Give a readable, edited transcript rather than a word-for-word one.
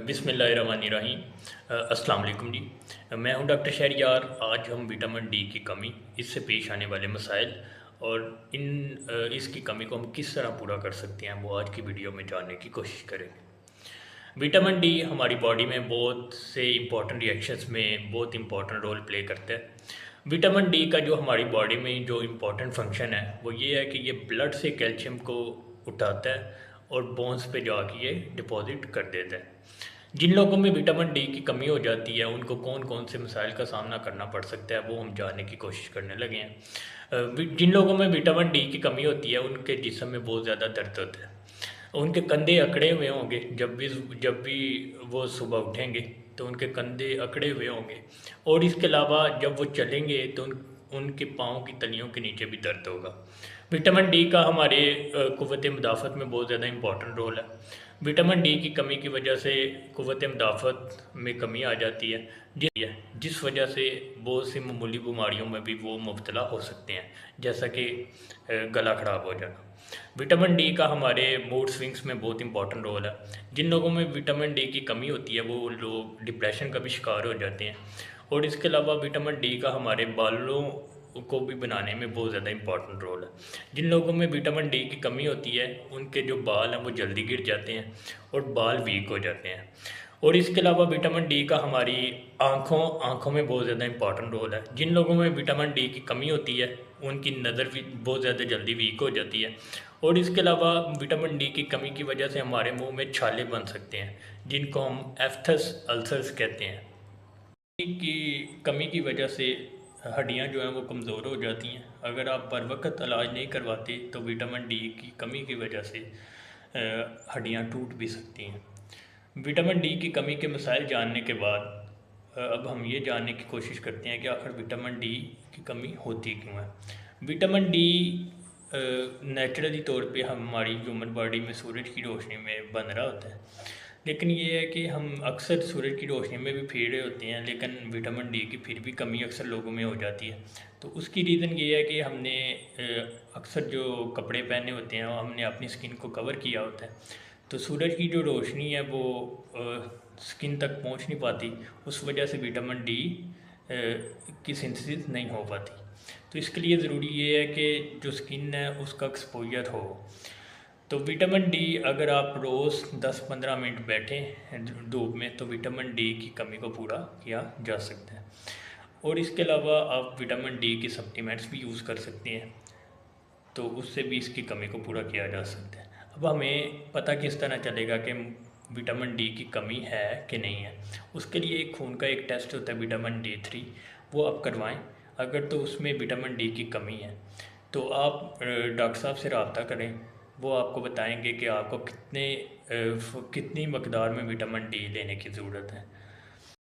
बिस्मिल्लाहिर्रहमानिर्रहीम। अस्सलाम वालेकुम जी। मैं हूं डॉक्टर शहरियार। आज हम विटामिन डी की कमी, इससे पेश आने वाले मसाइल और इसकी कमी को हम किस तरह पूरा कर सकते हैं, वो आज की वीडियो में जानने की कोशिश करेंगे। विटामिन डी हमारी बॉडी में बहुत से इंपॉर्टेंट रिएक्शंस में बहुत इंपॉर्टेंट रोल प्ले करता है। विटामिन डी का जो हमारी बॉडी में जो इम्पोर्टेंट फंक्शन है वो ये है कि ये ब्लड से कैल्शियम को उठाता है और बोन्स पे जाके ये डिपॉजिट कर देता है। जिन लोगों में विटामिन डी की कमी हो जाती है उनको कौन कौन से मसाइल का सामना करना पड़ सकता है वो हम जानने की कोशिश करने लगे हैं। जिन लोगों में विटामिन डी की कमी होती है उनके जिस्म में बहुत ज़्यादा दर्द होता है, उनके कंधे अकड़े हुए होंगे। जब भी वो सुबह उठेंगे तो उनके कंधे अकड़े हुए होंगे और इसके अलावा जब वो चलेंगे तो उनके पाँव की तलियों के नीचे भी दर्द होगा। विटामिन डी का हमारे क़ुव्वत मुदाफ़त में बहुत ज़्यादा इम्पोर्टेंट रोल है। विटामिन डी की कमी की वजह से क़ुव्वत मुदाफ़त में कमी आ जाती है, जिस वजह से बहुत सी मामूली बीमारियों में भी वो मुब्तला हो सकते हैं, जैसा कि गला ख़राब हो जाना। विटामिन डी का हमारे मूड स्विंग्स में बहुत इंपॉर्टेंट रोल है। जिन लोगों में विटामिन डी की कमी होती है वो लोग डिप्रेशन का भी शिकार हो जाते हैं और इसके अलावा विटामिन डी का हमारे बालों को भी बनाने में बहुत ज़्यादा इंपॉर्टेंट रोल है। जिन लोगों में विटामिन डी की कमी होती है उनके जो बाल हैं वो जल्दी गिर जाते हैं और बाल वीक हो जाते हैं। और इसके अलावा विटामिन डी का हमारी आँखों में बहुत ज़्यादा इंपॉर्टेंट रोल है। जिन लोगों में विटामिन डी की कमी होती है उनकी नज़र भी बहुत ज़्यादा जल्दी वीक हो जाती है और इसके अलावा विटामिन डी की कमी की वजह से हमारे मुंह में छाले बन सकते हैं, जिनको हम एफ्थस अल्सर्स कहते हैं। की कमी की वजह से हड्डियां जो हैं वो कमज़ोर हो जाती हैं। अगर आप बर वक्त इलाज नहीं करवाते तो विटामिन डी की कमी की वजह से हड्डियां टूट भी सकती हैं। विटामिन डी की कमी के मसाइल जानने के बाद अब हम ये जानने की कोशिश करते हैं कि आखिर विटामिन डी की कमी होती क्यों है। विटामिन डी नेचुरली तौर पे हमारी ह्यूमन बॉडी में सूरज की रोशनी में बन रहा होता है, लेकिन ये है कि हम अक्सर सूरज की रोशनी में भी फिर रहे होते हैं, लेकिन विटामिन डी की फिर भी कमी अक्सर लोगों में हो जाती है। तो उसकी रीज़न ये है कि हमने अक्सर जो कपड़े पहने होते हैं हमने अपनी स्किन को कवर किया होता है, तो सूरज की जो रोशनी है वो स्किन तक पहुंच नहीं पाती, उस वजह से विटामिन डी की सिंथेसिस नहीं हो पाती। तो इसके लिए ज़रूरी ये है कि जो स्किन है उसका एक्सपोजर हो। तो विटामिन डी अगर आप रोज़ 10-15 मिनट बैठें धूप में तो विटामिन डी की कमी को पूरा किया जा सकता है। और इसके अलावा आप विटामिन डी के सप्लीमेंट्स भी यूज़ कर सकते हैं, तो उससे भी इसकी कमी को पूरा किया जा सकता है। अब हमें पता किस तरह चलेगा कि विटामिन डी की कमी है कि नहीं है। उसके लिए एक खून का एक टेस्ट होता है विटामिन D3, वो आप करवाएं। अगर तो उसमें विटामिन डी की कमी है तो आप डॉक्टर साहब से रब्ता करें, वो आपको बताएंगे कि आपको कितनी मकदार में विटामिन डी लेने की ज़रूरत है।